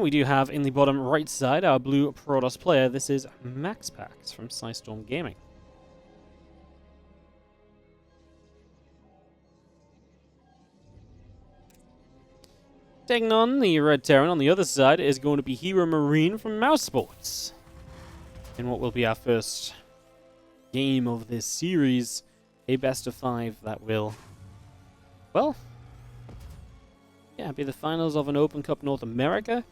we do have in the bottom right side our blue Protoss player. This is MaxPax from Storm Gaming. Taking on the red Terran on the other side is going to be HeroMarine from MouseSports. In what will be our first game of this series, a best of 5 that will, well, yeah, be the finals of an Open Cup North America.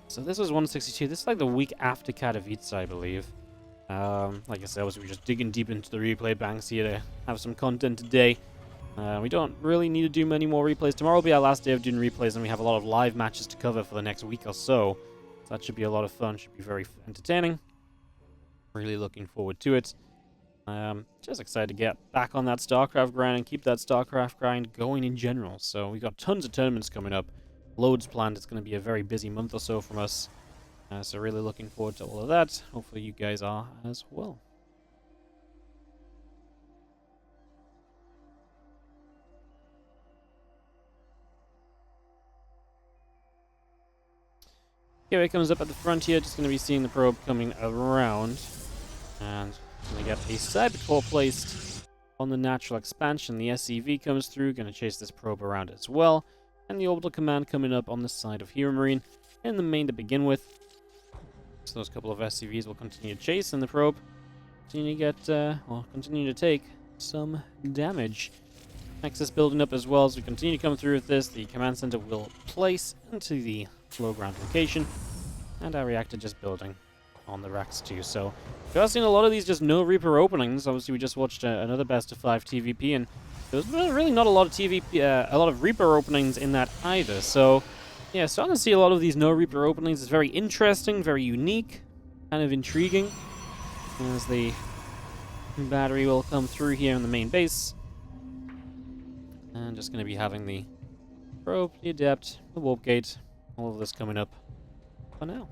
So this was 162. This is like the week after Katowice, I believe. Like I said, we're just digging deep into the replay banks here to have some content today. We don't really need to do many more replays. Tomorrow will be our last day of doing replays, and we have a lot of live matches to cover for the next week or so. So that should be a lot of fun. Should be very entertaining. Really looking forward to it. Just excited to get back on that StarCraft grind and keep that StarCraft grind going in general. So we've got tons of tournaments coming up. Loads planned. It's going to be a very busy month or so from us. So really looking forward to all of that. Hopefully you guys are as well. Here it comes up at the front here, just going to be seeing the probe coming around. And going to get a cyber core placed on the natural expansion. The SCV comes through, going to chase this probe around as well. And the orbital command coming up on the side of HeroMarine in the main to begin with. So those couple of SCVs will continue to chase, and the probe continue to get, continue to take some damage. Nexus building up as well as we continue to come through with this. The command center will place into the low ground location, and our reactor just building on the racks too. So we are seeing a lot of these just no Reaper openings. Obviously we just watched another best of 5 TVP, and there was really not a lot of a lot of Reaper openings in that either. So yeah, starting to see a lot of these no Reaper openings. It's very interesting, very unique, kind of intriguing. As the battery will come through here in the main base. And just going to be having the probe, the adept, the warp gate, all of this coming up for now.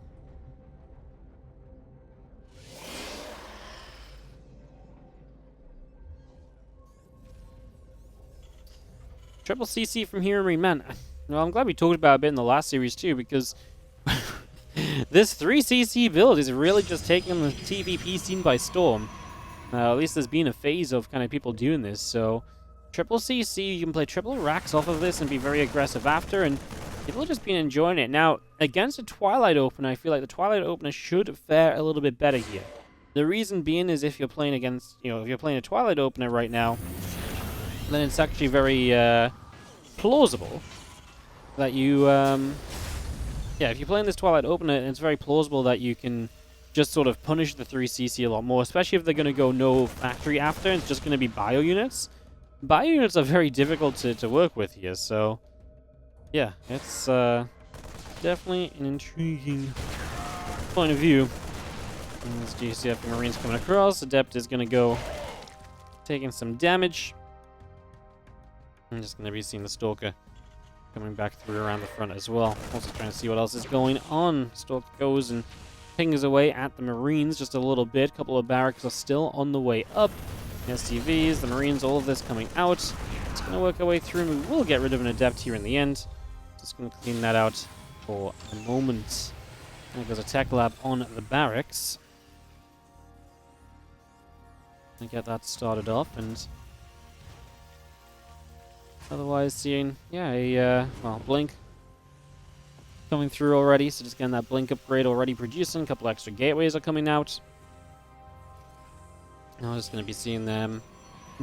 Triple CC from HeroMarine, man. Well, I'm glad we talked about it a bit in the last series too, because this 3CC build is really just taking the TVP scene by storm. At least there's been a phase of kind of people doing this, so triple CC, you can play triple racks off of this and be very aggressive after, and people have just been enjoying it. Now, against a Twilight Opener, I feel like the Twilight Opener should fare a little bit better here. The reason being is if you're playing against, if you're playing a Twilight Opener right now, then it's actually very plausible that you, if you're playing this Twilight Opener, it's very plausible that you can just sort of punish the 3CC a lot more, especially if they're going to go no factory after, it's just going to be bio units. Bio units are very difficult to work with here, so yeah, it's definitely an intriguing point of view. And this GCF Marine's coming across. Adept is going to go taking some damage. I'm just going to be seeing the Stalker coming back through around the front as well. Also trying to see what else is going on. Stalker goes and pings away at the Marines just a little bit. A couple of barracks are still on the way up. The SCVs, the Marines, all of this coming out. It's going to work our way through, and we will get rid of an Adept here in the end. Just going to clean that out for a moment. And there's a tech lab on the barracks. And get that started off, and otherwise seeing, a blink coming through already. So just getting that blink upgrade already producing. A couple extra gateways are coming out. Now I'm just going to be seeing them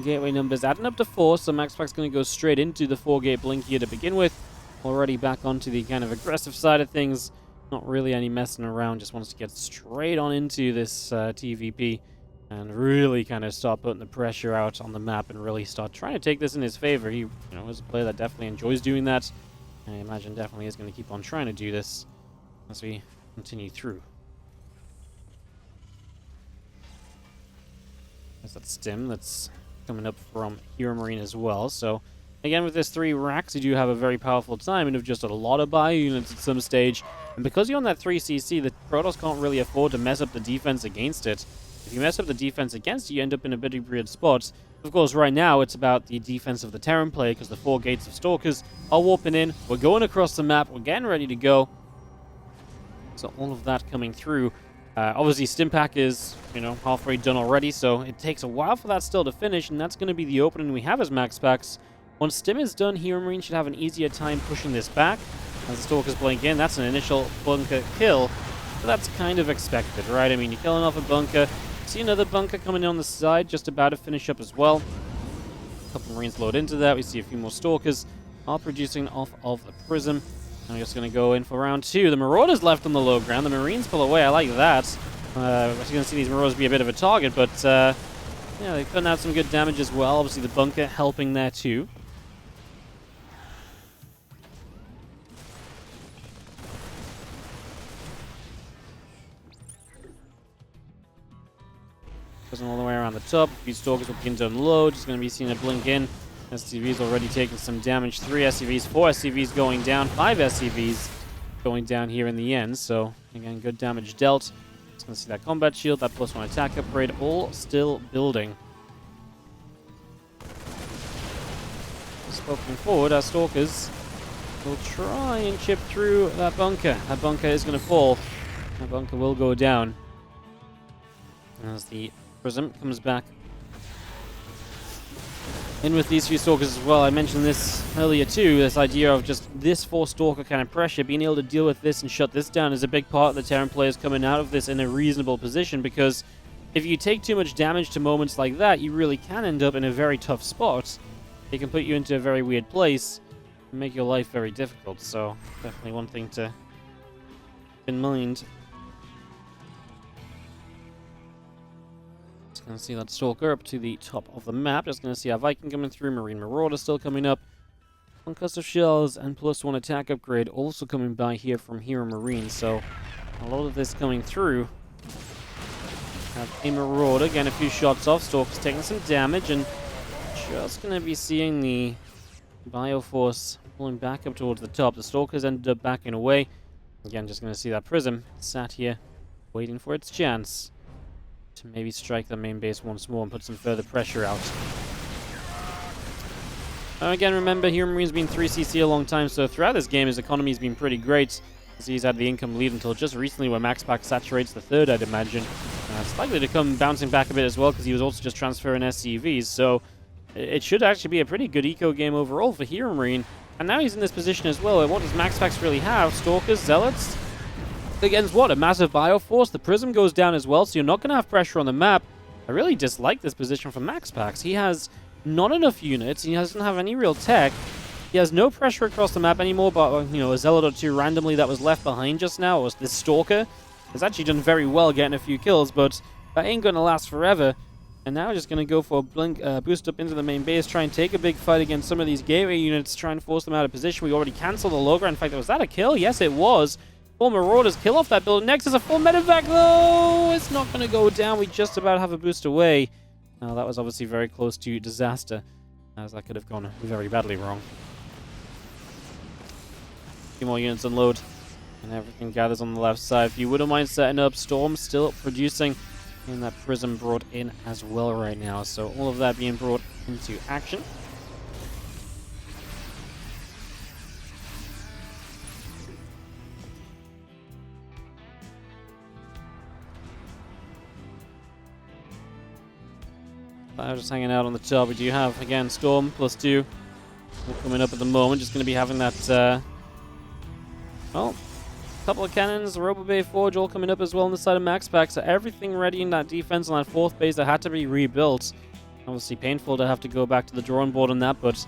gateway numbers adding up to 4, so MaxPax's going to go straight into the 4-gate blink here to begin with. Already back onto the kind of aggressive side of things. Not really any messing around, just wants to get straight on into this TVP and really kind of start putting the pressure out on the map and really start trying to take this in his favor. He, is a player that definitely enjoys doing that. I imagine definitely is going to keep on trying to do this as we continue through. There's that stim that's coming up from HeroMarine as well. So again, with this 3 racks, you do have a very powerful time and of just a lot of bio units at some stage. And because you're on that 3CC, the Protoss can't really afford to mess up the defense against it. If you mess up the defense against it, you end up in a pretty weird spot. Of course, right now, it's about the defense of the Terran player, because the 4 gates of Stalkers are warping in. We're going across the map. We're getting ready to go. So all of that coming through. Obviously, Stimpack is, halfway done already, so it takes a while for that still to finish, and that's going to be the opening we have as MaxPax. Once Stim is done, HeroMarine should have an easier time pushing this back. As the Stalkers blink in, that's an initial bunker kill. But that's kind of expected, right? I mean, you're killing off a bunker. See another bunker coming in on the side, just about to finish up as well. A couple Marines load into that. We see a few more Stalkers are producing off of the Prism. I'm just going to go in for round 2. The Marauders left on the low ground. The Marines pull away. I like that. We're going to see these Marauders be a bit of a target, but yeah, they're putting out some good damage as well. Obviously, the bunker helping there too. Goes all the way around the top. A few Stalkers will begin to unload. Just going to be seeing a blink in. SCV's already taking some damage. 3 SCVs, 4 SCVs going down, 5 SCVs going down here in the end. So, again, good damage dealt. Just going to see that combat shield, that +1 attack upgrade, all still building. Just poking forward, our Stalkers will try and chip through that bunker. That bunker is going to fall. That bunker will go down. As the Prism comes back in with these few Stalkers as well. I mentioned this earlier too, this idea of just this 4-Stalker kind of pressure, being able to deal with this and shut this down is a big part of the Terran players coming out of this in a reasonable position, because if you take too much damage to moments like that, you really can end up in a very tough spot. It can put you into a very weird place and make your life very difficult, so definitely one thing to keep in mind. Going to see that Stalker up to the top of the map. Just going to see our Viking coming through. Marine Marauder still coming up. Concussive Shells and +1 attack upgrade also coming by here from HeroMarine. So a lot of this coming through. Have a Marauder getting a few shots off. Stalker's taking some damage, and just going to be seeing the Bioforce pulling back up towards the top. The Stalkers ended up backing away. Again, just going to see that Prism sat here waiting for its chance to maybe strike the main base once more and put some further pressure out. Again, remember, HeroMarine's been 3cc a long time, so throughout this game his economy's been pretty great. He's had the income lead until just recently where MaxPax saturates the 3rd, I'd imagine. It's likely to come bouncing back a bit as well, because he was also just transferring SCVs, so it should actually be a pretty good eco game overall for HeroMarine. And now he's in this position as well, and what does MaxPax really have? Stalkers, Zealots? Against what? A massive Bioforce? The Prism goes down as well, so you're not going to have pressure on the map. I really dislike this position from MaxPax. He has not enough units, he doesn't have any real tech. He has no pressure across the map anymore, but, a Zealot or 2 randomly that was left behind just now, was this Stalker. Has actually done very well getting a few kills, but that ain't going to last forever. And now just going to go for a blink, boost up into the main base, try and take a big fight against some of these gateway units, try and force them out of position. We already cancelled the low ground. In fact, was that a kill? Yes, it was. 4 Marauders kill off that building. Next is a full medevac, though. It's not going to go down. We just about have a boost away. Now, that was obviously very close to disaster, as that could have gone very badly wrong. A few more units unload, and everything gathers on the left side. If you wouldn't mind setting up, Storm still producing, and that Prism brought in as well right now. So all of that being brought into action. Just hanging out on the top. We do have, again, Storm +2 coming up at the moment. Just going to be having that, well, a couple of cannons, Robo Bay Forge all coming up as well on the side of MaxPax. So everything ready in that defense on that 4th base that had to be rebuilt. Obviously painful to have to go back to the drawing board on that, but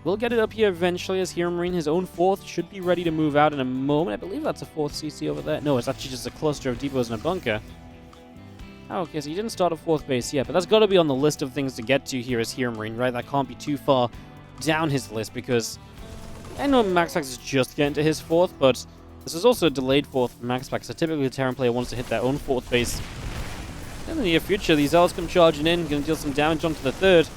we'll get it up here eventually as HeroMarine, his own 4th, should be ready to move out in a moment. I believe that's a 4th CC over there. No, it's actually just a cluster of depots and a bunker. Oh, okay, so you didn't start a 4th base yet, but that's got to be on the list of things to get to here as HeroMarine, right? That can't be too far down his list, because I know MaxPax is just getting to his 4th, but this is also a delayed 4th for MaxPax, so typically the Terran player wants to hit their own 4th base. In the near future, these Zealots come charging in, going to deal some damage onto the 3rd.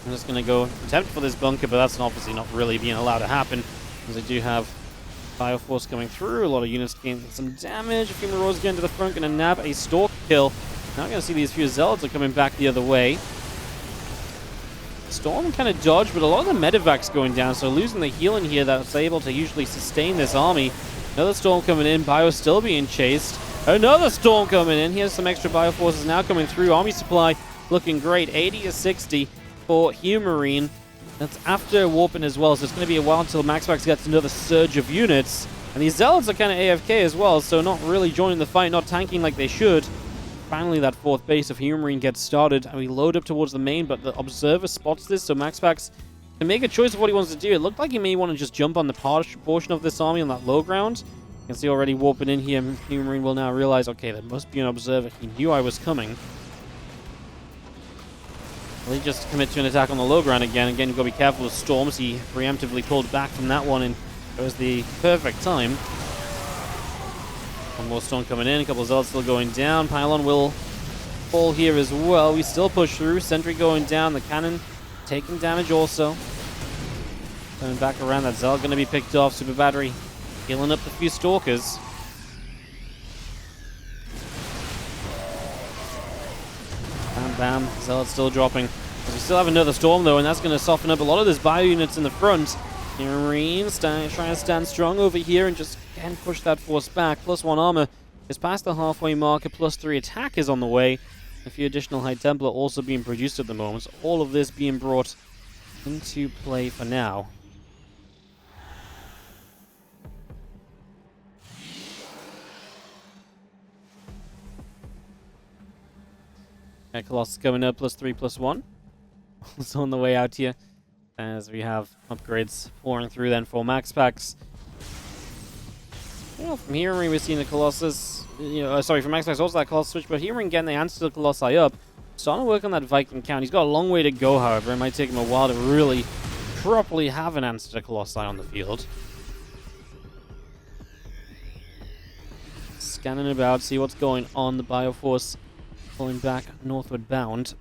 I'm just going to go attempt for this bunker, but that's obviously not really being allowed to happen, as they do have Bioforce coming through, a lot of units gaining some damage. A few Marauders getting to the front, going to nab a Stalk kill. Now we're going to see these few Zealots are coming back the other way. Storm kind of dodged, but a lot of the medevac's going down, so losing the healing here that's able to usually sustain this army. Another storm coming in. Bio still being chased. Another storm coming in. Here's some extra bio forces now coming through. Army supply looking great. 80 to 60 for HeroMarine. That's after warping as well, so it's going to be a while until MaxPax gets another surge of units. And these Zealots are kind of AFK as well, so not really joining the fight, not tanking like they should. Finally, that fourth base of HeroMarine gets started, and we load up towards the main, but the Observer spots this, so MaxPax can make a choice of what he wants to do. It looked like he may want to just jump on the portion of this army on that low ground. You can see already warping in here. HeroMarine will now realize, okay, there must be an Observer. He knew I was coming. Will he just commit to an attack on the low ground again? Again, you've got to be careful with storms. He preemptively pulled back from that one, and it was the perfect time. One more storm coming in. A couple of Zealots still going down. Pylon will fall here as well. We still push through. Sentry going down. The cannon taking damage also. Coming back around. That Zealot going to be picked off. Super Battery healing up a few Stalkers. Bam, bam. Zealot's still dropping. We still have another storm, though, and that's going to soften up a lot of those bio units in the front. HeroMarine trying to stand strong over here and just can push that force back. +1 armor is past the halfway mark. A +3 attack is on the way. A few additional High Templar also being produced at the moment. So all of this being brought into play for now. Colossus coming up, +3, +1. It's on the way out here as we have upgrades pouring through then for MaxPax. Well, from HeroMarine we're seeing the Colossus, sorry, from MaxPax also that Colossus switch, but HeroMarine getting the answer to the Colossi up. Starting to work on that Viking count. He's got a long way to go, however. It might take him a while to really properly have an answer to Colossi on the field. Scanning about, see what's going on. The Bioforce pulling back northward bound.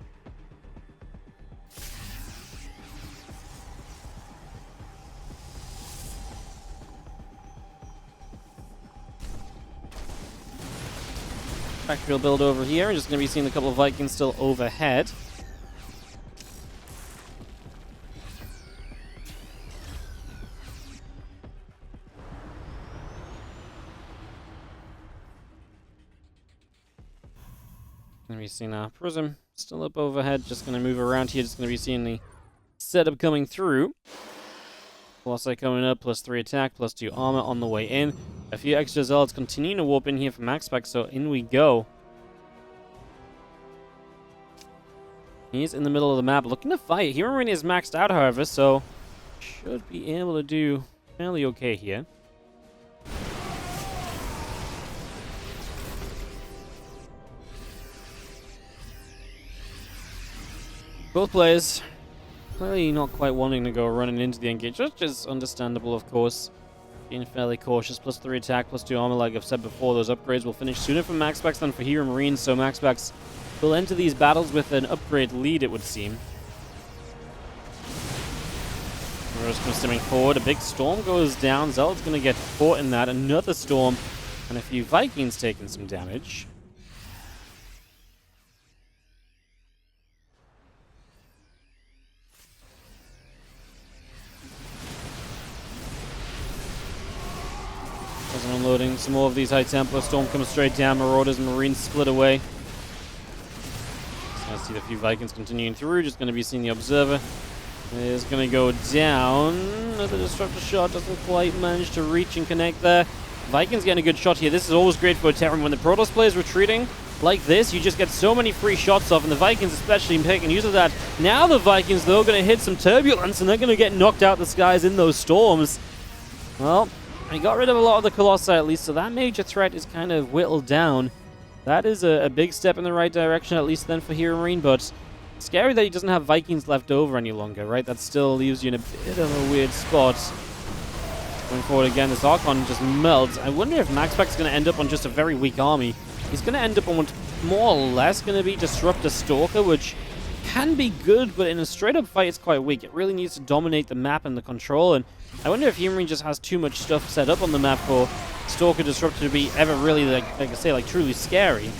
Factory build over here. We're just going to be seeing a couple of Vikings still overhead. Going to be seeing our Prism still up overhead. Just going to move around here. Just going to be seeing the setup coming through. Colossi coming up, +3 attack, +2 armor on the way in. A few extra Zealots continuing to warp in here for MaxPax, so in we go. He's in the middle of the map looking to fight. HeroMarine is maxed out, however, so should be able to do fairly okay here. Both players clearly not quite wanting to go running into the engage, which is understandable, of course. Being fairly cautious. +3 attack, +2 armor, like I've said before. Those upgrades will finish sooner for MaxPax than for HeroMarine, so MaxPax will enter these battles with an upgrade lead, it would seem. We're just stimming forward. A big storm goes down. Zealot's going to get caught in that. Another storm, and a few Vikings taking some damage. Unloading some more of these High Templar. Storm comes straight down. Marauders and Marines split away. So I see the few Vikings continuing through. Just going to be seeing the Observer. Is going to go down. Another Disruptor shot. Doesn't quite manage to reach and connect there. Vikings getting a good shot here. This is always great for a Terran. When the Protoss player is retreating like this, you just get so many free shots off, and the Vikings especially making use of that. Now the Vikings, though, going to hit some turbulence, and they're going to get knocked out the skies in those storms. Well, I got rid of a lot of the Colossi at least, so that major threat is kind of whittled down. That is a big step in the right direction, at least then for HeroMarine, but scary that he doesn't have Vikings left over any longer, right? That still leaves you in a bit of a weird spot. Going forward again, this Archon just melts. I wonder if MaxPax is going to end up on just a very weak army. He's going to end up on what's more or less going to be Disruptor Stalker, which can be good, but in a straight-up fight, it's quite weak. It really needs to dominate the map and the control, and I wonder if HeroMarine just has too much stuff set up on the map for Stalker Disruptor to be ever really, like I say, like truly scary.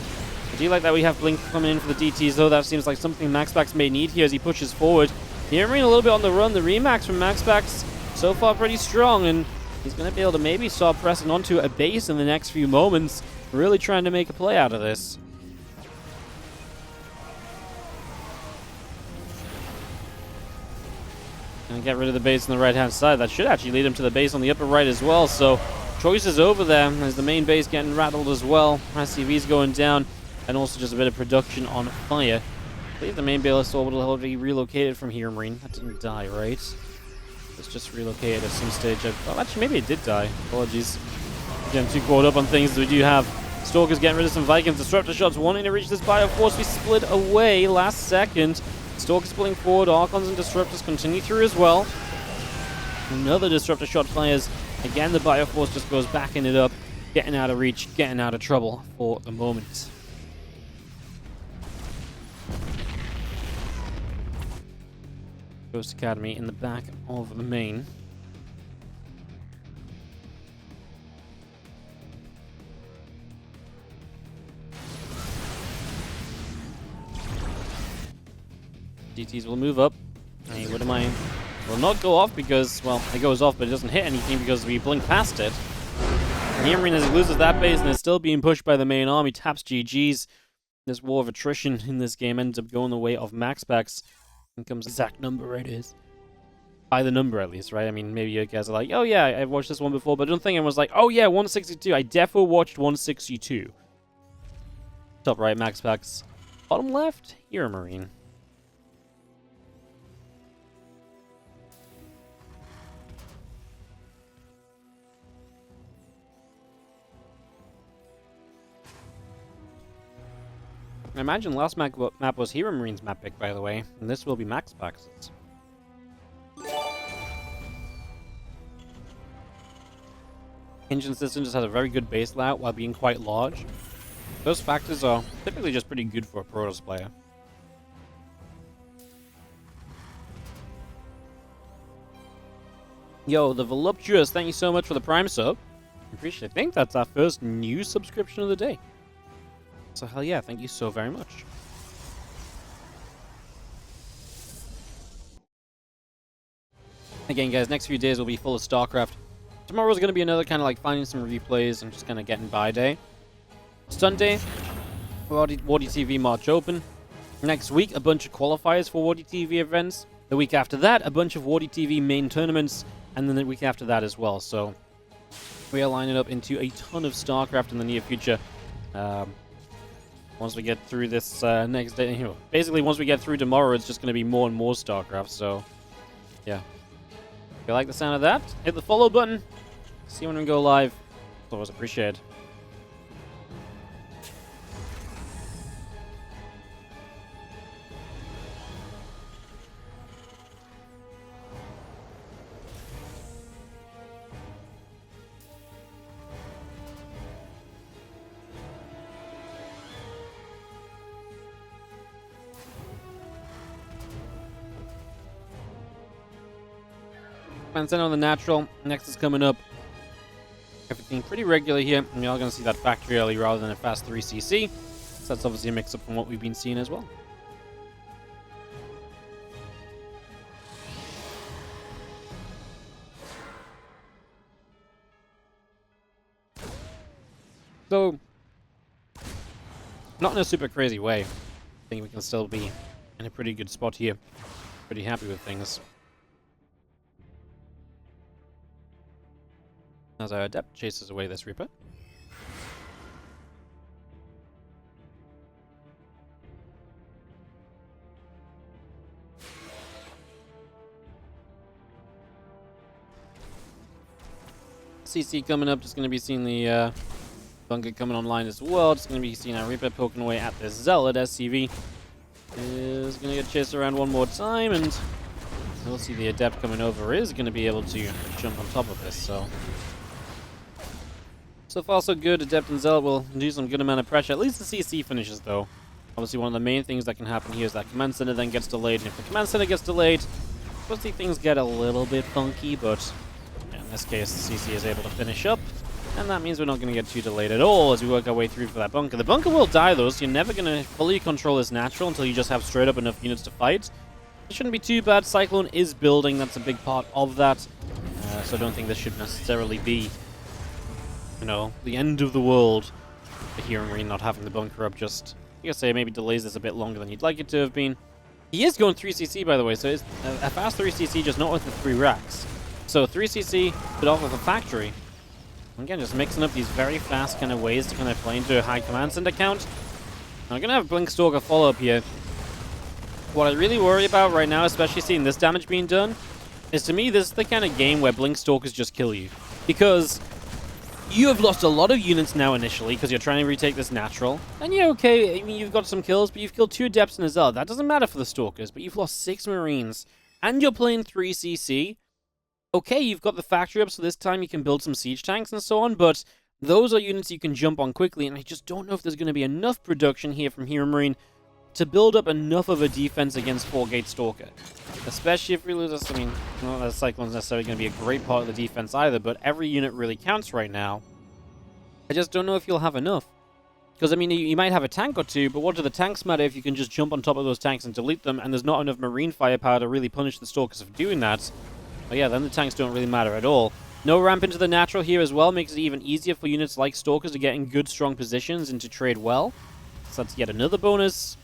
I do like that we have Blink coming in for the DTs, though. That seems like something MaxPax may need here as he pushes forward. HeroMarine a little bit on the run. The Remax from MaxPax so far pretty strong, and He's going to be able to maybe start pressing onto a base in the next few moments. Really trying to make a play out of this. And get rid of the base on the right-hand side. That should actually lead him to the base on the upper right as well. So choices over there as the main base getting rattled as well. SCV's going down. And also just a bit of production on fire. I believe the main base orbital already relocated from HeroMarine. That didn't die, right? It's just relocated at some stage. Well, actually, maybe it did die. Apologies. Getting too caught up on things. We do have Stalkers getting rid of some Vikings. Disruptor shots wanting to reach this Bioforce. We split away last second. Stalkers pulling forward. Archons and Disruptors continue through as well. Another Disruptor shot fires. Again, the Bioforce just goes backing it up. Getting out of reach. Getting out of trouble for the moment. Ghost Academy in the back of the main. DTs will move up. Hey, what am I? Will not go off because, well, it goes off, but it doesn't hit anything because we blink past it. And HeroMarine, as he loses that base and is still being pushed by the main army, taps GG's. This war of attrition in this game ends up going the way of MaxPax. And comes the exact number it is. By the number, at least, right? I mean, maybe you guys are like, oh yeah, I've watched this one before, but I don't think everyone's like, oh yeah, 162. I definitely watched 162. Top right, MaxPax. Bottom left, HeroMarine. I imagine last map was HeroMarine's map pick, by the way, and this will be MaxPax's. Engine system just has a very good base layout while being quite large. Those factors are typically just pretty good for a Protoss player. Yo, the Voluptuous, thank you so much for the Prime sub. Appreciate it. I think that's our first new subscription of the day. So hell yeah, thank you so very much. Again, guys, next few days will be full of StarCraft. Tomorrow's going to be another kind of like finding some review plays and just kind of getting by day. Sunday, WardiTV March Open. Next week, a bunch of qualifiers for WardiTV events. The week after that, a bunch of WardiTV main tournaments. And then the week after that as well. So we are lining up into a ton of StarCraft in the near future. Once we get through this next day, you know, basically once we get through tomorrow, it's just going to be more and more StarCraft. So yeah. If you like the sound of that, hit the follow button. See when we go live. It's always appreciated. Send on the natural. Next is coming up. Everything pretty regular here. And you're all going to see that factory early rather than a fast 3cc. So that's obviously a mix-up from what we've been seeing as well. So, not in a super crazy way. I think we can still be in a pretty good spot here. Pretty happy with things. As our Adept chases away this Reaper. CC coming up, just going to be seeing the bunker coming online as well. Just going to be seeing our Reaper poking away at this Zealot. SCV is going to get chased around one more time, and we'll see the Adept coming over is going to be able to jump on top of this, So far, so good. Adept and Zealot will do some good amount of pressure. At least the CC finishes, though. Obviously, one of the main things that can happen here is that Command Center then gets delayed. And if the Command Center gets delayed, obviously things get a little bit funky, but yeah, in this case, the CC is able to finish up. And that means we're not going to get too delayed at all as we work our way through for that bunker. The bunker will die, though, so you're never going to fully control this natural until you just have straight up enough units to fight. It shouldn't be too bad. Cyclone is building. That's a big part of that. so I don't think this should necessarily be, you know, the end of the world. The HeroMarine not having the bunker up just, I guess, say maybe delays this a bit longer than you'd like it to have been. He is going 3cc, by the way, so it's a fast 3cc, just not with the 3 racks. So 3cc, but off of the factory. Again, just mixing up these very fast kind of ways to kind of play into a high command center count. I'm going to have Blinkstalker follow up here. What I really worry about right now, especially seeing this damage being done, is to me, this is the kind of game where Blinkstalkers just kill you. Because you have lost a lot of units now initially, because you're trying to retake this natural. And yeah, okay, I mean, you've got some kills, but you've killed 2 Adepts and a Zell. That doesn't matter for the Stalkers, but you've lost 6 Marines. And you're playing 3cc. Okay, you've got the factory up, so this time you can build some siege tanks and so on, but those are units you can jump on quickly, and I just don't know if there's going to be enough production here from HeroMarine to build up enough of a defense against 4-Gate Stalker. Especially if we lose this, I mean, not that Cyclone's necessarily going to be a great part of the defense either, but every unit really counts right now. I just don't know if you'll have enough. Because, I mean, you might have a tank or 2, but what do the tanks matter if you can just jump on top of those tanks and delete them, and there's not enough Marine firepower to really punish the Stalkers for doing that? But yeah, then the tanks don't really matter at all. No ramp into the natural here as well makes it even easier for units like Stalkers to get in good, strong positions and to trade well. So that's yet another bonus.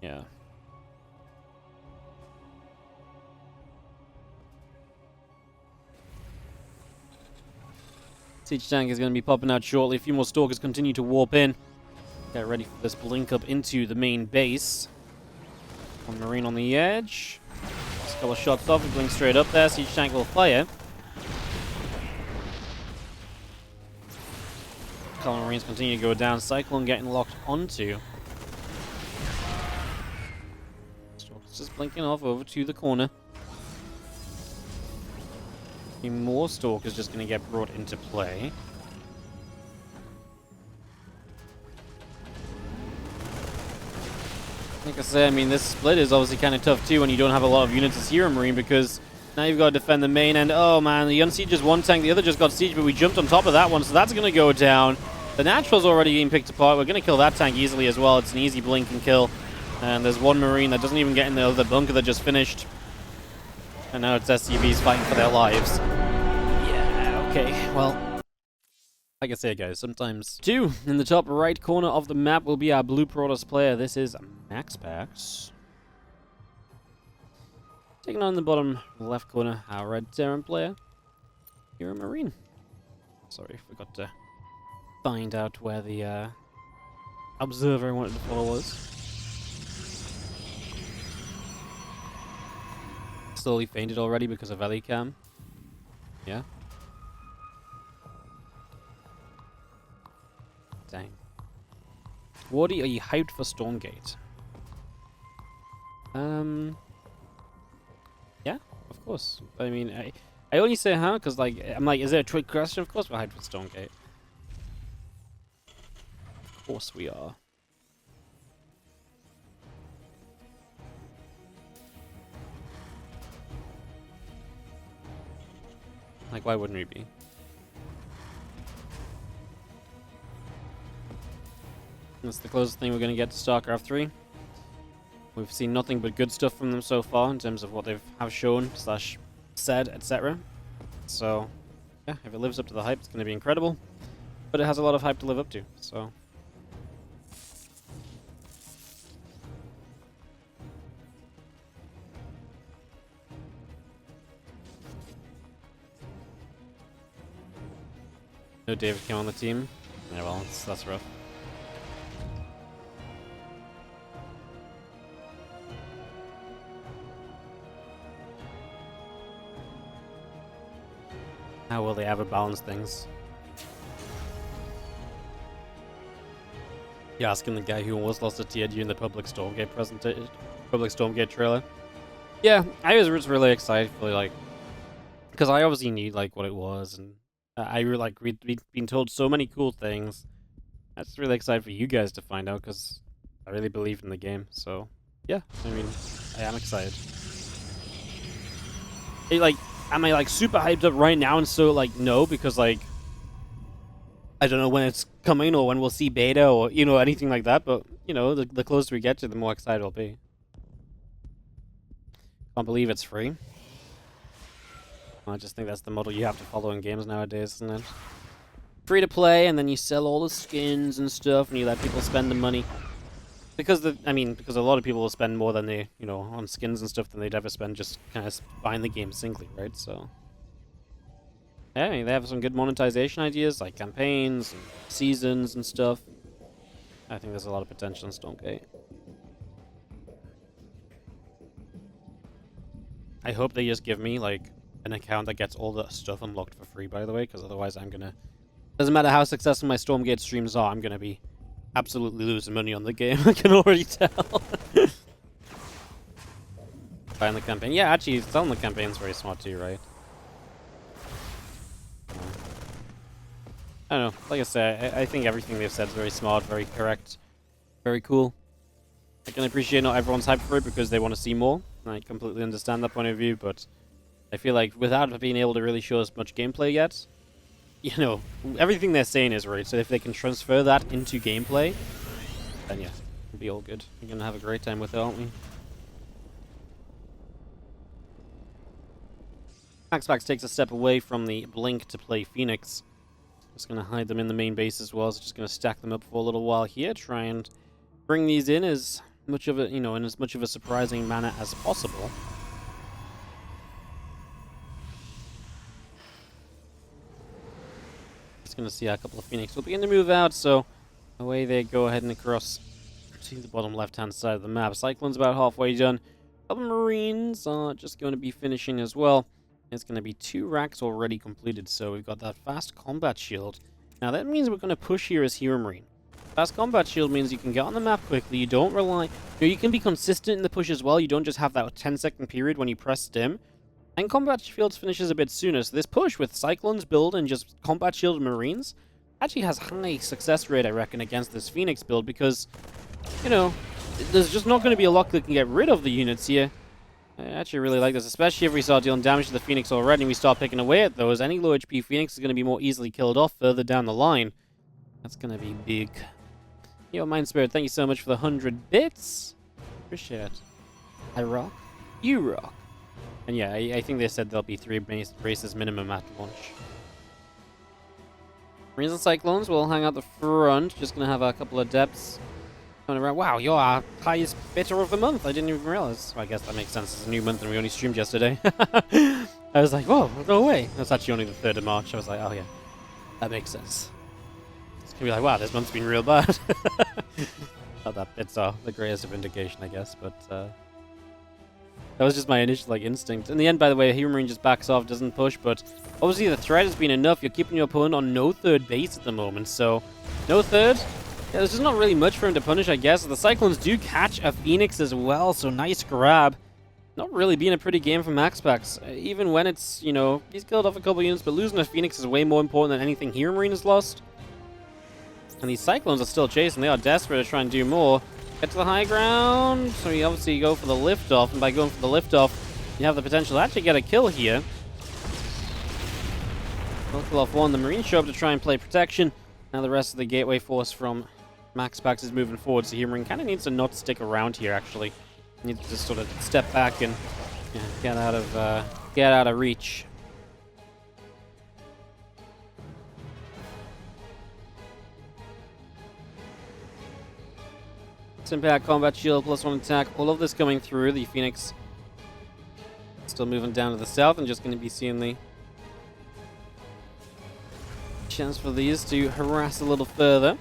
Yeah. Siege tank is going to be popping out shortly. A few more Stalkers continue to warp in. Get ready for this blink up into the main base. One Marine on the edge. Just a couple of shots off, we blink straight up there. Siege tank will fire. Couple Marines continue to go down. Cyclone getting locked onto. Stalker's just blinking off over to the corner. More Stalkers just going to get brought into play. Like I say, I mean, this split is obviously kind of tough too when you don't have a lot of units as HeroMarine, because now you've got to defend the main end. Oh man, the unsiege is one tank, the other just got siege, but we jumped on top of that one, so that's going to go down. The natural's already being picked apart. We're going to kill that tank easily as well. It's an easy blink and kill. And there's one Marine that doesn't even get in the other bunker that just finished. And now it's SCVs fighting for their lives. Yeah, okay, well, like I say, guys, sometimes 2 in the top right corner of the map will be our Blue Protoss player. This is MaxPax. Taking on the bottom left corner, our Red Terran player, HeroMarine. Sorry, forgot to find out where the observer I wanted to follow was. Slowly fainted already because of Elicam. Yeah. Dang. Wardy, are you hyped for Stormgate? Yeah, of course. I mean, I only say huh because, like, I'm like, is there a trick question? Of course we're hyped for Stormgate. Of course we are. Like, why wouldn't we be? That's the closest thing we're going to get to StarCraft 3. We've seen nothing but good stuff from them so far in terms of what they've shown / said, etc. So, yeah, if it lives up to the hype, it's going to be incredible. But it has a lot of hype to live up to, so... No David came on the team. Yeah, well, that's rough. How will they ever balance things? You're asking the guy who almost lost a tier during the public Stormgate trailer. Yeah, I was really excited for, like, because I obviously knew, like, what it was, and we'd been told so many cool things. I was really excited for you guys to find out, because I really believed in the game. So, yeah, I mean, I am excited. Am I, like, super hyped up right now? And so, like, no, because, like, I don't know when it's coming or when we'll see beta or, you know, anything like that. But, you know, the closer we get to it, the more excited I'll be. Can't believe it's free. I just think that's the model you have to follow in games nowadays, isn't it? Free to play, and then you sell all the skins and stuff, and you let people spend the money. Because because a lot of people will spend more than they, on skins and stuff than they'd ever spend just kind of buying the game singly, right? So, yeah, they have some good monetization ideas, like campaigns and seasons and stuff. I think there's a lot of potential in Stormgate. I hope they just give me, like, an account that gets all the stuff unlocked for free, by the way, because otherwise I'm gonna... Doesn't matter how successful my Stormgate streams are, I'm gonna be absolutely losing money on the game. I can already tell. Buying the campaign. Yeah, actually, selling the campaign is very smart too, right? I don't know. Like I said, I think everything they've said is very smart, very correct, very cool. I can appreciate not everyone's hyped for it because they want to see more. I completely understand that point of view, but I feel like without being able to really show us much gameplay yet, everything they're saying is right. So if they can transfer that into gameplay, then yeah, it'll be all good. We're gonna have a great time with it, aren't we? MaxPax takes a step away from the Blink to play Phoenix. Just gonna hide them in the main base as well. So just gonna stack them up for a little while here, try and bring these in as much of a, in as much of a surprising manner as possible. Just gonna see a couple of Phoenix will begin to move out, so away they go ahead and across to the bottom left-hand side of the map. Cyclone's about halfway done. Other Marines are just going to be finishing as well. It's going to be 2 racks already completed, so we've got that fast combat shield. Now that means we're going to push here as HeroMarine. Fast combat shield means you can get on the map quickly, you don't rely... You can be consistent in the push as well, you don't just have that 10-second period when you press stim. And combat shields finishes a bit sooner, so this push with Cyclone's build and just combat shield Marines actually has high success rate, I reckon, against this Phoenix build, because, there's just not going to be a lot that can get rid of the units here. I actually really like this, especially if we start dealing damage to the Phoenix already and we start picking away at those. Any low HP Phoenix is going to be more easily killed off further down the line. That's going to be big. Yo, Mind Spirit, thank you so much for the 100 bits. Appreciate it. I rock. You rock. And yeah, I think they said there'll be 3 races minimum at launch. Marines and Cyclones will hang out the front. Just going to have a couple of depths. Around. Wow, you're our highest bidder of the month. I didn't even realize. Well, I guess that makes sense. It's a new month and we only streamed yesterday. I was like, whoa, no way. That's actually only the 3rd of March. I was like, oh yeah, that makes sense. It's going to be like, wow, this month's been real bad. Not that bits are the greatest of indication, I guess, but that was just my initial instinct. In the end, by the way, HeroMarine just backs off, doesn't push, but obviously the threat has been enough. You're keeping your opponent on no 3rd base at the moment, so no 3rd. Yeah, there's just not really much for him to punish, I guess. The Cyclones do catch a Phoenix as well, so nice grab. Not really being a pretty game for MaxPax. Even when it's, he's killed off a couple units, but losing a Phoenix is way more important than anything HeroMarine has lost. And these Cyclones are still chasing. They are desperate to try and do more. Get to the high ground. So you obviously go for the liftoff, and by going for the liftoff, you have the potential to actually get a kill here. Kill off one. The Marines show up to try and play protection. Now the rest of the gateway force from MaxPax is moving forward, so HeroMarine kind of needs to not stick around here, actually. Needs to just sort of step back and get out of reach. Impact, combat shield, +1 attack, all of this coming through. The Phoenix still moving down to the south and just going to be seeing the chance for these to harass a little further.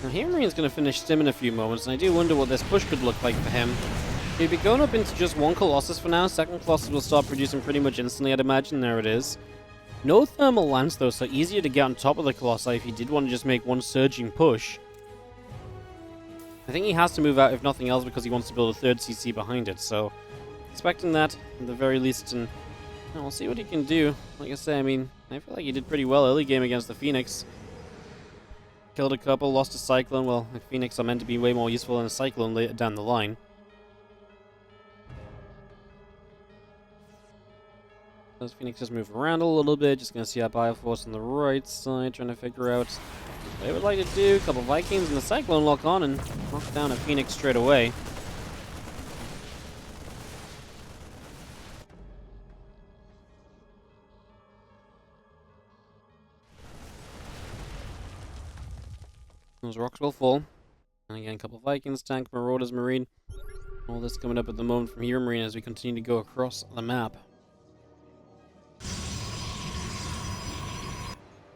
Now HeroMarine's going to finish Stim in a few moments, and I do wonder what this push could look like for him. He'd be going up into just 1 Colossus for now. 2nd Colossus will start producing pretty much instantly, I'd imagine. There it is. No Thermal Lance, though, so easier to get on top of the Colossi if he did want to just make one surging push. I think he has to move out, if nothing else, because he wants to build a 3rd CC behind it, so expecting that, at the very least, and we'll see what he can do. Like I say, I feel like he did pretty well early game against the Phoenix. Killed a couple, lost a Cyclone. Well, the Phoenix are meant to be way more useful than a Cyclone later down the line. As Phoenix just move around a little bit, just gonna see our Bioforce on the right side, trying to figure out what they would like to do. A couple Vikings and the Cyclone lock on and knock down a Phoenix straight away. Those rocks will fall. And again, a couple Vikings, tank, Marauders, Marine. All this coming up at the moment from HeroMarine as we continue to go across the map.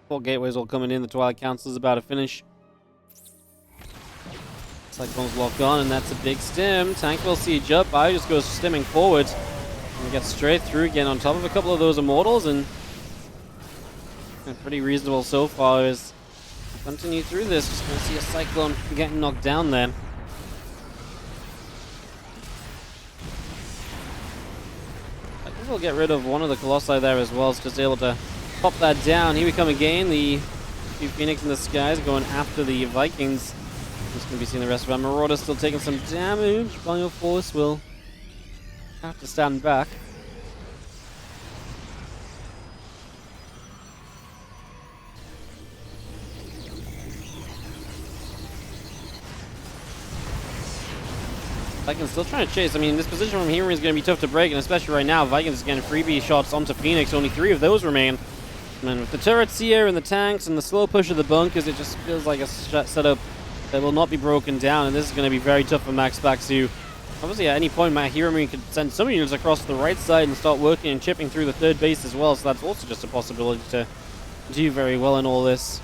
4 gateways all coming in. The Twilight Council is about to finish. Cyclone's locked on, and that's a big stim. Tank will siege up. Bio just goes stimming forward. And gets straight through, again on top of a couple of those Immortals, and pretty reasonable so far as continue through this. Just gonna see a Cyclone getting knocked down there. I think we'll get rid of one of the Colossi there as well. It's just able to pop that down. Here we come again. The few Phoenix in the skies going after the Vikings. Just gonna be seeing the rest of our Marauders still taking some damage. Bioforce will have to stand back. Vikings still trying to chase. I mean, this position from here is going to be tough to break, and especially right now, Vikings is getting freebie shots onto Phoenix. Only 3 of those remain. And with the turrets here and the tanks and the slow push of the bunkers, it just feels like a setup that will not be broken down, and this is going to be very tough for MaxPax, who obviously at any point my HeroMarine could send some units across the right side and start working and chipping through the 3rd base as well, so that's also just a possibility to do very well in all this.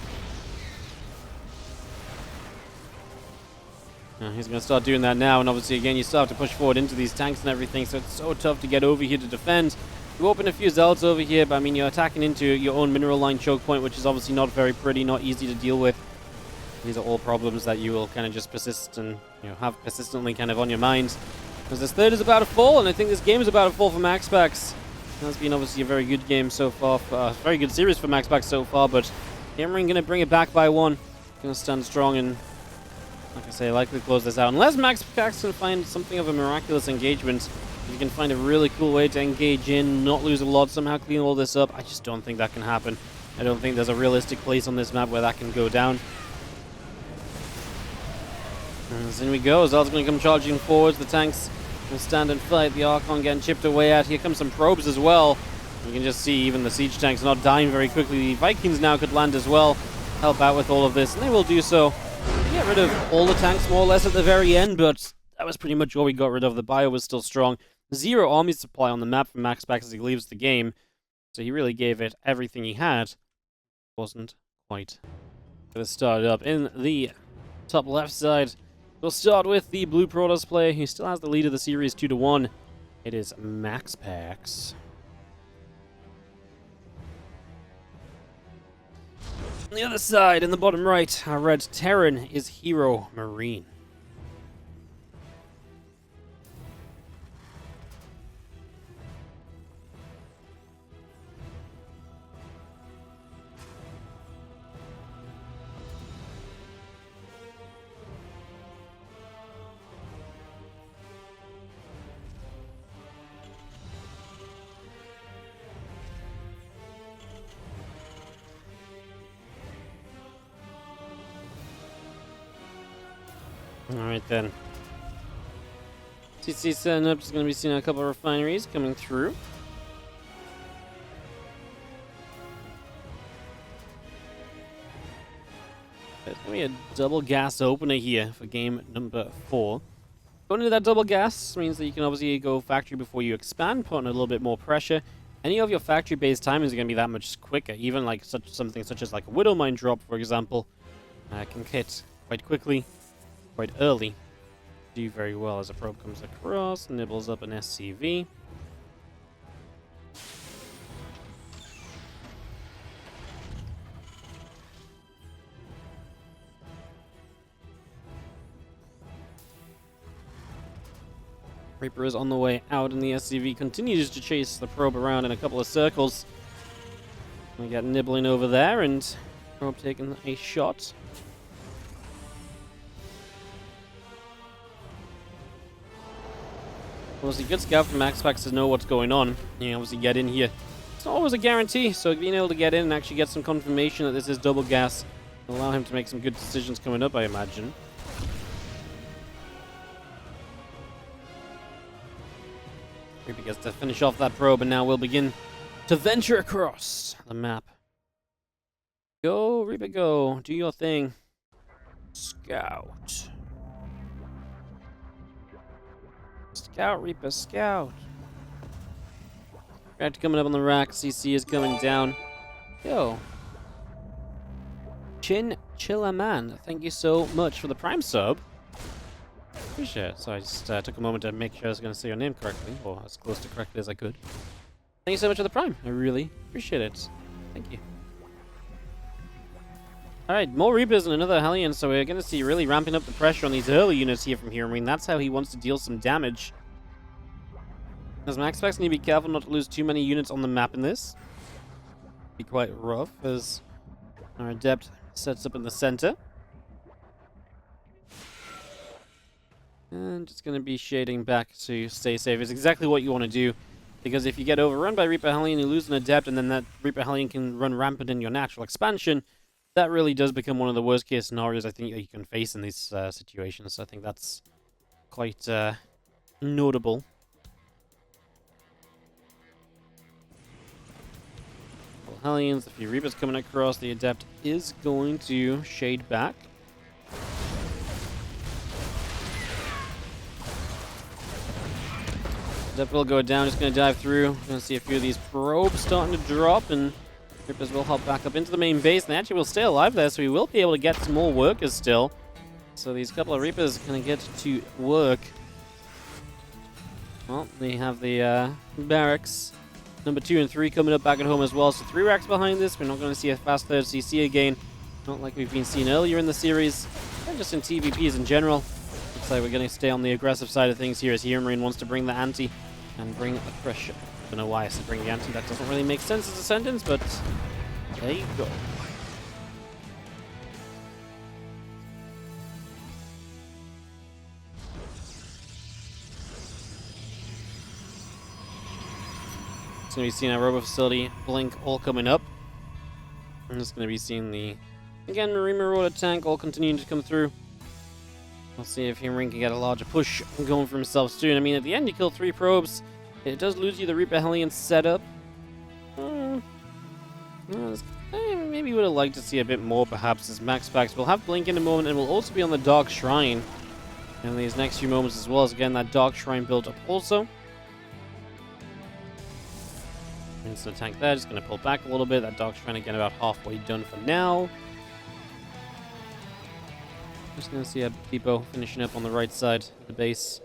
He's going to start doing that now, and obviously again you still have to push forward into these tanks and everything, so it's so tough to get over here to defend. You open a few Zealots over here, but I mean you're attacking into your own mineral line choke point, which is obviously not very pretty, not easy to deal with. These are all problems that you will kind of just persist and have persistently kind of on your mind. Because this 3rd is about to fall, and I think this game is about to fall for MaxPax. That's been obviously a very good game so far, very good series for MaxPax so far, but HeroMarine going to bring it back by 1. Going to stand strong and, like I say, likely close this out. Unless MaxPax can find something of a miraculous engagement, if you can find a really cool way to engage in, not lose a lot, somehow clean all this up, I just don't think that can happen. I don't think there's a realistic place on this map where that can go down. As in we go, Zealot's going to come charging forwards, the tanks will stand and fight, the Archon getting chipped away at. Here comes some probes as well. You can just see even the siege tanks not dying very quickly. The Vikings now could land as well, help out with all of this, and they will do so. They get rid of all the tanks more or less at the very end, but that was pretty much all we got rid of. The bio was still strong. 0 army supply on the map for MaxPax as he leaves the game, so he really gave it everything he had. Wasn't quite going to start up in the top left side. We'll start with the Blue Protoss player who still has the lead of the series 2-1. It is MaxPax. On the other side, in the bottom right, our red Terran is HeroMarine. Alright then. CC setting up, just going to be seeing a couple of refineries coming through. There's going to be a double gas opener here for game number 4. Going into that double gas means that you can obviously go factory before you expand, put on a little bit more pressure. Any of your factory-based timings are going to be that much quicker. Even like something such as like a Widow Mine drop, for example, can hit quite quickly, quite early. Do very well as a probe comes across, nibbles up an SCV. Reaper is on the way out, and the SCV continues to chase the probe around in a couple of circles. We got nibbling over there, and probe taking a shot. Obviously, good scout from MaxPax to know what's going on. You can obviously get in here, not always a guarantee, so being able to get in and actually get some confirmation that this is double gas will allow him to make some good decisions coming up, I imagine. Reaper gets to finish off that probe, and now we'll begin to venture across the map. Go, Reaper, go. Do your thing. Scout. Scout, Reaper, scout. Right, coming up on the rack. CC is coming down. Yo. Chillaman, thank you so much for the Prime sub. Appreciate it. So I just took a moment to make sure I was going to say your name correctly, or as close to correctly as I could. Thank you so much for the Prime. I really appreciate it. Thank you. Alright, more Reapers and another Hellion, so we're going to see really ramping up the pressure on these early units here from HeroMarine. That's how he wants to deal some damage. As MaxPax need to be careful not to lose too many units on the map in this. Be quite rough as our Adept sets up in the center. And just going to be shading back to stay safe. It's exactly what you want to do. Because if you get overrun by Reaper Hellion, you lose an Adept, and then that Reaper Hellion can run rampant in your natural expansion. That really does become one of the worst case scenarios I think that you can face in these situations. I think that's quite notable. Well, Hellions, a few Reapers coming across. The Adept is going to shade back. Adept will go down, just going to dive through. Going to see a few of these probes starting to drop, and Reapers will hop back up into the main base, and they actually will stay alive there, so we will be able to get some more workers still. So these couple of Reapers are going to get to work. Well, they have the barracks. Number 2 and 3 coming up back at home as well, so 3 racks behind this. We're not going to see a fast third CC again. Not like we've been seeing earlier in the series, and just in TVPs in general. Looks like we're going to stay on the aggressive side of things here as HeroMarine wants to bring the ante and bring the pressure. I don't know why I said bring the ante. That doesn't really make sense as a sentence, but there you go. It's going to be seeing our Robo Facility blink all coming up. I'm just going to be seeing the, again, Marine Marauder tank all continuing to come through. We'll see if HeroMarine can get a larger push going for himself soon. I mean, at the end, you kill 3 probes. It does lose you the Reaper Hellion setup. Maybe would have liked to see a bit more, perhaps, as MaxPax will have Blink in a moment and will also be on the Dark Shrine in these next few moments as well, as again, that Dark Shrine built up also. Into the tank there, just going to pull back a little bit. That Dark Shrine again about halfway done for now. Just going to see a depot finishing up on the right side of the base.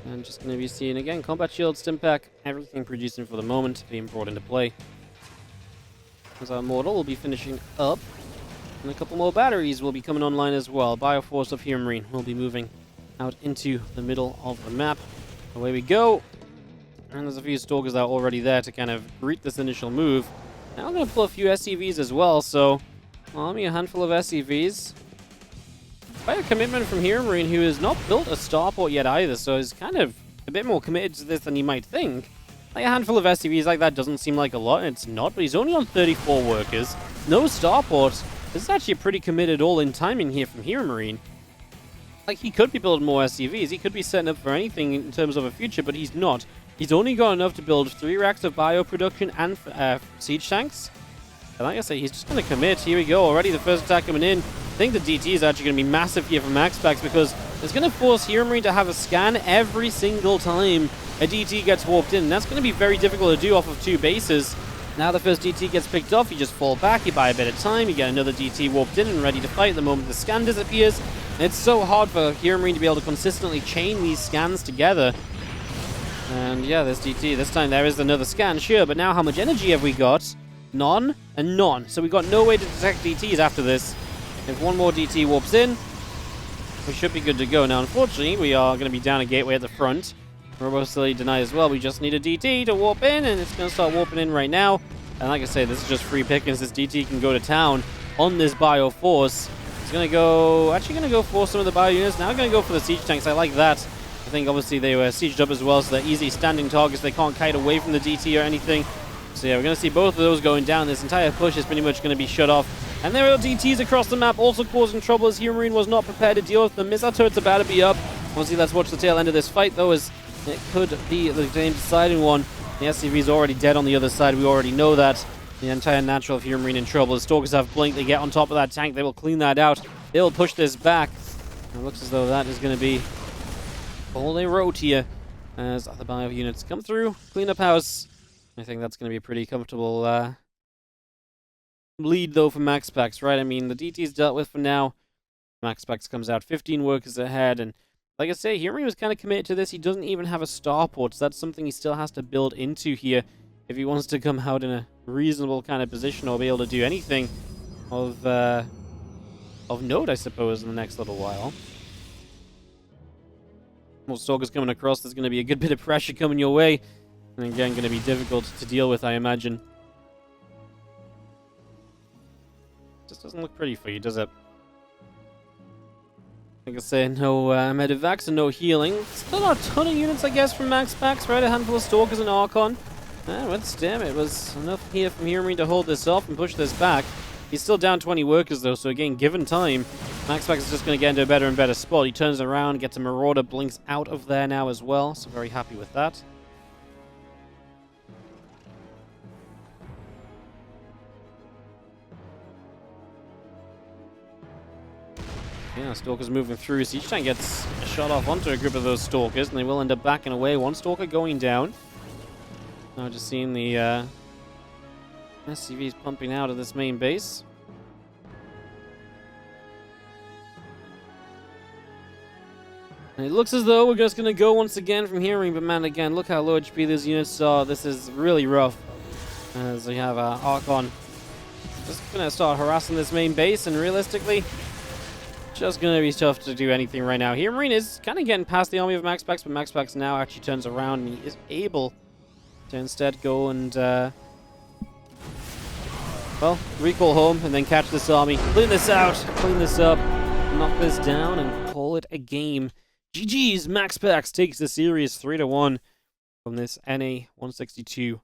And just going to be seeing, again, Combat Shield, Stimpack, everything producing for the moment being brought into play. As our Mortal will be finishing up. And a couple more batteries will be coming online as well. Bioforce of HeroMarine will be moving out into the middle of the map. Away we go. And there's a few Stalkers that are already there to kind of greet this initial move. Now I'm going to pull a few SCVs as well, so army a handful of SCVs. Quite a commitment from HeroMarine, who has not built a starport yet either, so is kind of a bit more committed to this than you might think. Like a handful of SCVs like that doesn't seem like a lot, and it's not, but he's only on 34 workers. No starport. This is actually a pretty committed all-in timing here from HeroMarine. Like, he could be building more SCVs, he could be setting up for anything in terms of a future, but he's not. He's only got enough to build 3 racks of bio production and siege tanks. And like I say, he's just going to commit. Here we go, already the first attack coming in. I think the DT is actually going to be massive here for MaxPax because it's going to force HeroMarine to have a scan every single time a DT gets warped in. And that's going to be very difficult to do off of 2 bases. Now the first DT gets picked off, you just fall back, you buy a bit of time, you get another DT warped in and ready to fight the moment the scan disappears. And it's so hard for HeroMarine to be able to consistently chain these scans together. And yeah, this DT, this time there is another scan, sure, but now how much energy have we got? None and none. So we got no way to detect DTs after this. If one more DT warps in, we should be good to go. Now, unfortunately, we are going to be down a gateway at the front. Robo Facility denied as well. We just need a DT to warp in, and it's going to start warping in right now. And like I say, this is just free pickings. This DT can go to town on this Bio Force. It's going to go... actually going to go for some of the Bio units. Now going to go for the Siege Tanks. I like that. I think, obviously, they were sieged up as well, so they're easy standing targets. They can't kite away from the DT or anything. So yeah, we're going to see both of those going down. This entire push is pretty much going to be shut off. And there are DTs across the map, also causing trouble as HeroMarine was not prepared to deal with them. Missile turret's about to be up. Obviously, let's watch the tail end of this fight, though, as it could be the deciding one. The SCV is already dead on the other side. We already know that. The entire natural of HeroMarine in trouble. As Stalkers have Blink, they get on top of that tank. They will clean that out. They will push this back. It looks as though that is going to be all they wrote here as the bio units come through, clean up house. I think that's going to be a pretty comfortable lead, though, for MaxPax, right? I mean, the DT's dealt with for now. MaxPax comes out 15 workers ahead, and like I say, HeroMarine was kind of committed to this. He doesn't even have a starport, so that's something he still has to build into here if he wants to come out in a reasonable kind of position or be able to do anything of note, I suppose, in the next little while. More Stalkers coming across. There's going to be a good bit of pressure coming your way. And again, going to be difficult to deal with, I imagine. Just doesn't look pretty for you, does it? Like I say, no medevacs and no healing. Still not a ton of units, I guess, from MaxPax, right? A handful of Stalkers and Archon. But damn, it was enough here from HeroMarine to hold this off and push this back. He's still down 20 workers, though, so again, given time, MaxPax is just going to get into a better and better spot. He turns around, gets a Marauder, blinks out of there now as well, so very happy with that. Yeah, Stalker's moving through, so each time gets a shot off onto a group of those Stalkers, and they will end up backing away. One Stalker going down. Now just seeing the SCVs pumping out of this main base. And it looks as though we're just going to go once again from HeroMarine, but man, again, look how low HP these units are. This is really rough. As we have Archon just going to start harassing this main base, and realistically, just going to be tough to do anything right now. HeroMarine is kind of getting past the army of MaxPax, but MaxPax now actually turns around, and he is able to instead go and, well, recall home and then catch this army. Clean this out, clean this up, knock this down, and call it a game. GG's, MaxPax takes the series 3-1 from this NA 162